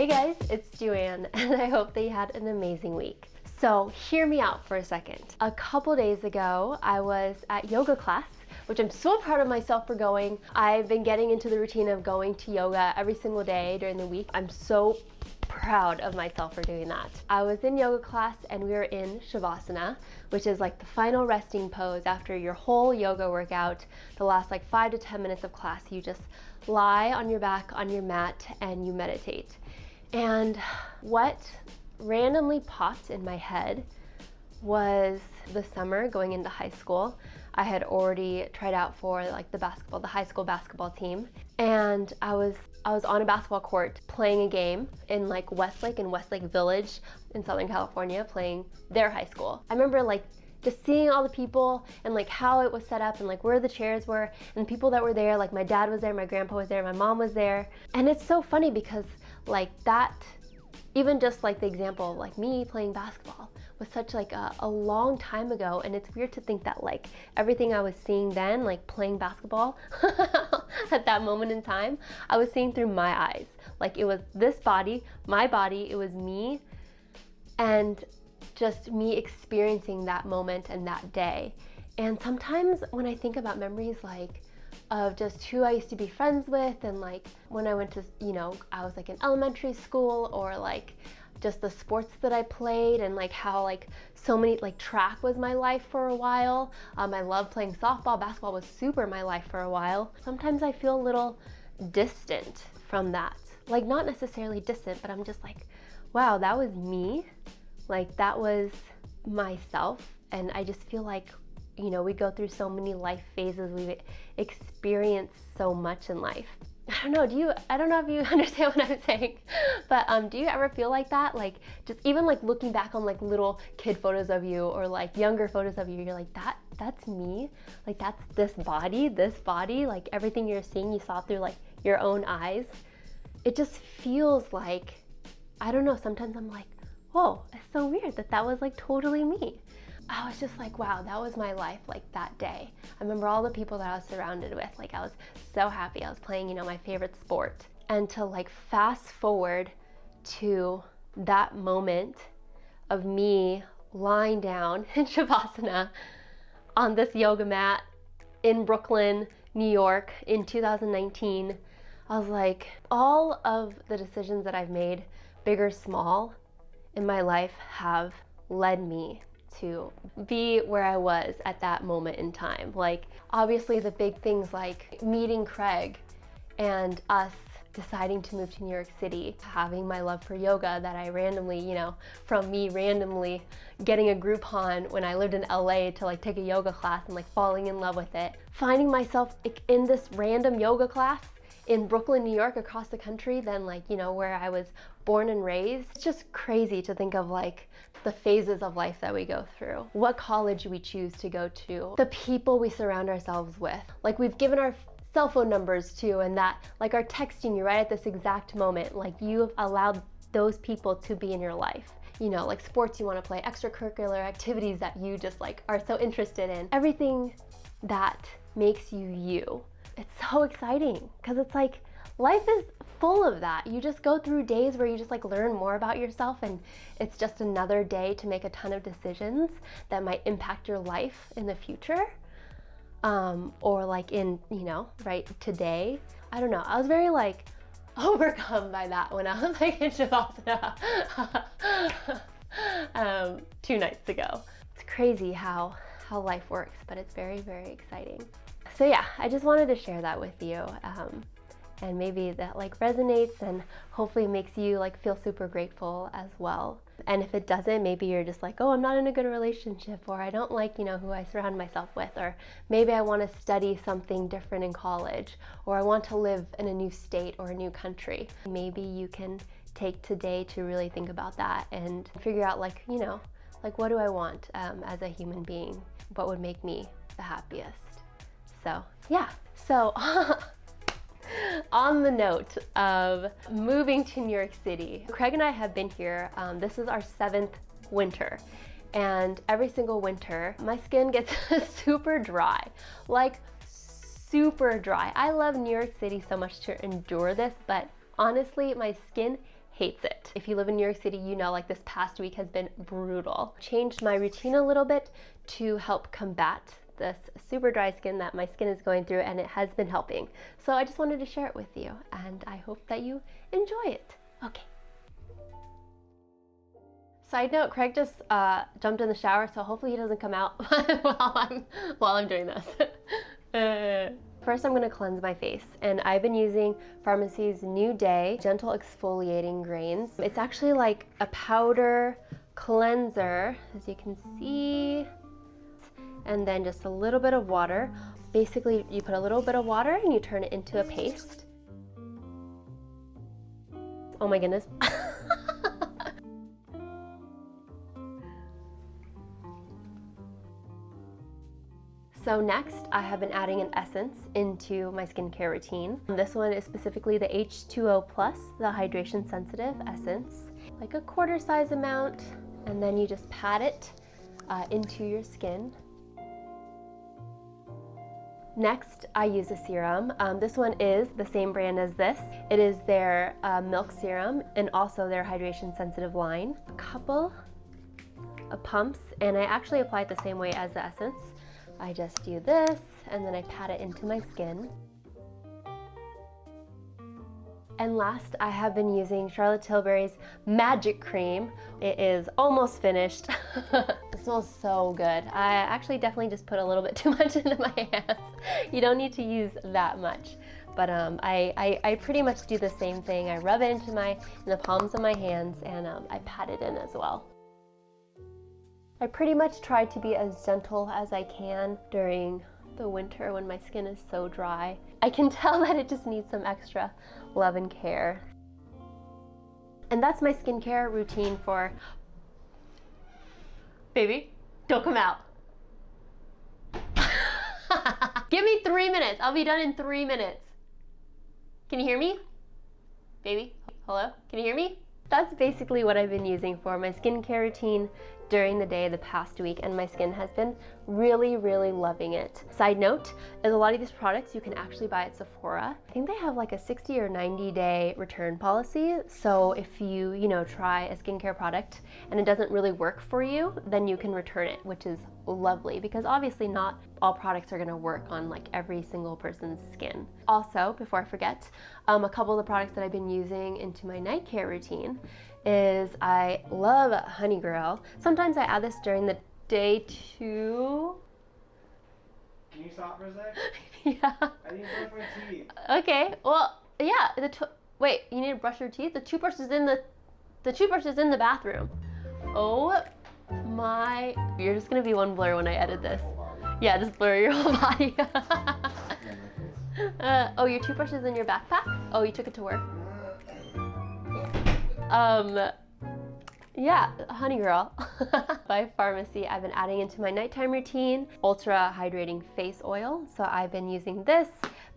Hey guys, it's Duan, and I hope that you had an amazing week. So hear me out for a second. A couple days ago, I was at yoga class, which I'm so proud of myself for going. I've been getting into the routine of going to yoga every single day during the week. I'm so proud of myself for doing that. I was in yoga class and we were in Shavasana, which is like the final resting pose after your whole yoga workout. The last like 5 to 10 minutes of class, you just lie on your back on your mat and you meditate. And what randomly popped in my head was the summer going into high school. I had already tried out for like the high school basketball team, and I was on a basketball court playing a game in like Westlake Village in Southern California, playing their high school. I remember like just seeing all the people and like how it was set up and like where the chairs were and the people that were there. Like my dad was there, my grandpa was there, my mom was there. And it's so funny because like that, even just like the example of like me playing basketball was such like a long time ago, and it's weird to think that like everything I was seeing then, like playing basketball at that moment in time, I was seeing through my eyes. Like it was this body, my body, it was me, and just me experiencing that moment and that day. And sometimes when I think about memories like of just who I used to be friends with, and like when I went to, I was like in elementary school, or like just the sports that I played, and like how like so many, like track was my life for a while. I loved playing softball, basketball was super my life for a while. Sometimes I feel a little distant from that. Like not necessarily distant, but I'm just like, wow, that was me. Like that was myself. And I just feel like, we go through so many life phases, we experience so much in life. I don't know if you understand what I'm saying, but do you ever feel like that? Like just even like looking back on like little kid photos of you or like younger photos of you, you're like, that's me. Like that's this body, like everything you're seeing, you saw through like your own eyes. It just feels like, I don't know, sometimes I'm like, whoa, it's so weird that was like totally me. I was just like, wow, that was my life like that day. I remember all the people that I was surrounded with. Like I was so happy. I was playing, my favorite sport. And to like fast forward to that moment of me lying down in Shavasana on this yoga mat in Brooklyn, New York in 2019, I was like, all of the decisions that I've made, big or small, in my life have led me to be where I was at that moment in time. Like obviously the big things like meeting Craig and us deciding to move to New York City, having my love for yoga that I randomly, from me randomly getting a Groupon when I lived in LA to like take a yoga class and like falling in love with it, finding myself in this random yoga class in Brooklyn, New York, across the country than like, where I was born and raised. It's just crazy to think of like the phases of life that we go through, what college we choose to go to, the people we surround ourselves with. Like we've given our cell phone numbers to, and that like are texting you right at this exact moment. Like you've allowed those people to be in your life. Like sports you want to play, extracurricular activities that you just like are so interested in. Everything that makes you you. It's so exciting because it's like life is full of that. You just go through days where you just like learn more about yourself, and it's just another day to make a ton of decisions that might impact your life in the future, or like in, right today. I don't know. I was very like overcome by that when I was like in Shavasana 2 nights ago. It's crazy how life works, but it's very, very exciting. So yeah, I just wanted to share that with you, and maybe that like resonates and hopefully makes you like feel super grateful as well. And if it doesn't, maybe you're just like, oh, I'm not in a good relationship, or I don't like, who I surround myself with, or maybe I want to study something different in college, or I want to live in a new state or a new country. Maybe you can take today to really think about that and figure out like, like what do I want as a human being? What would make me the happiest? So yeah, so on the note of moving to New York City, Craig and I have been here, this is our 7th winter, and every single winter my skin gets super dry, like super dry. I love New York City so much to endure this, but honestly my skin hates it. If you live in New York City, you know like this past week has been brutal. Changed my routine a little bit to help combat this super dry skin that my skin is going through, and it has been helping. So I just wanted to share it with you, and I hope that you enjoy it. Okay. Side note, Craig just jumped in the shower, so hopefully he doesn't come out while I'm doing this. First, I'm gonna cleanse my face, and I've been using Pharmacy's New Day Gentle Exfoliating Grains. It's actually like a powder cleanser, as you can see, and then just a little bit of water. Basically, you put a little bit of water and you turn it into a paste. Oh my goodness. So next, I have been adding an essence into my skincare routine. This one is specifically the H2O+, the Hydration Sensitive Essence. Like a quarter size amount, and then you just pat it into your skin. Next, I use a serum. This one is the same brand as this. It is their milk serum and also their hydration sensitive line. A couple of pumps, and I actually apply it the same way as the essence. I just do this, and then I pat it into my skin. And last, I have been using Charlotte Tilbury's Magic Cream. It is almost finished. It smells so good. I actually definitely just put a little bit too much into my hands. You don't need to use that much. But I pretty much do the same thing. I rub it into the palms of my hands, and I pat it in as well. I pretty much try to be as gentle as I can during the winter when my skin is so dry. I can tell that it just needs some extra love and care. And that's my skincare routine for... Baby, don't come out. Give me 3 minutes. I'll be done in 3 minutes. Can you hear me? Baby, hello? Can you hear me? That's basically what I've been using for my skincare routine during the day the past week, and my skin has been really, really loving it. Side note is a lot of these products you can actually buy at Sephora. I think they have like a 60 or 90 day return policy. So if you try a skincare product and it doesn't really work for you, then you can return it, which is lovely because obviously not all products are gonna work on like every single person's skin. Also, before I forget, a couple of the products that I've been using into my night care routine is I love Honey Girl. Sometimes I add this during the day too. Can you stop for a sec? Yeah. I need to brush my teeth. Okay. Well, yeah. Wait, you need to brush your teeth. The toothbrush is in the bathroom. Oh my! You're just gonna be one blur when I edit this. Yeah, just blur your whole body. Oh, your toothbrush is in your backpack? Oh, you took it to work. Yeah, Honey Girl by Pharmacy. I've been adding into my nighttime routine ultra hydrating face oil. So I've been using this,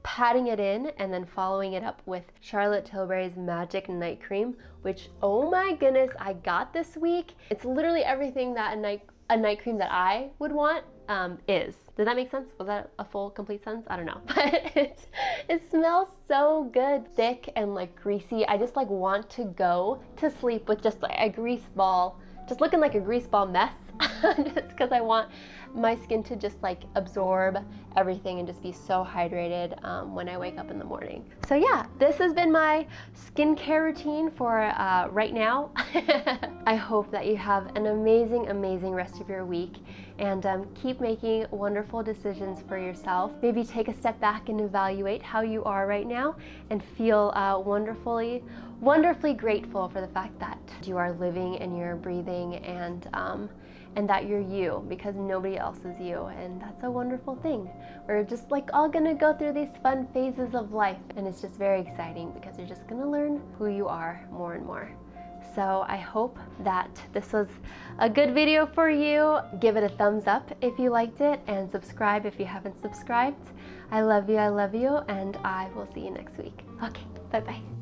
patting it in, and then following it up with Charlotte Tilbury's Magic Night Cream, which, oh my goodness, I got this week. It's literally everything that a night cream that I would want is. Did that make sense? Was that a full, complete sentence? I don't know. But it smells so good, thick and like greasy. I just like want to go to sleep with just like a grease ball, just looking like a grease ball mess, just because I want my skin to just like absorb everything and just be so hydrated when I wake up in the morning. So yeah, this has been my skincare routine for right now. I hope that you have an amazing, amazing rest of your week, and keep making wonderful decisions for yourself. Maybe take a step back and evaluate how you are right now and feel wonderfully grateful for the fact that you are living and you're breathing, and that you're you, because nobody else is you, and that's a wonderful thing. We're just like all gonna go through these fun phases of life, and it's just very exciting because you're just gonna learn who you are more and more. So I hope that this was a good video for you. Give it a thumbs up if you liked it, and subscribe if you haven't subscribed. I love you, and I will see you next week. Okay, bye-bye.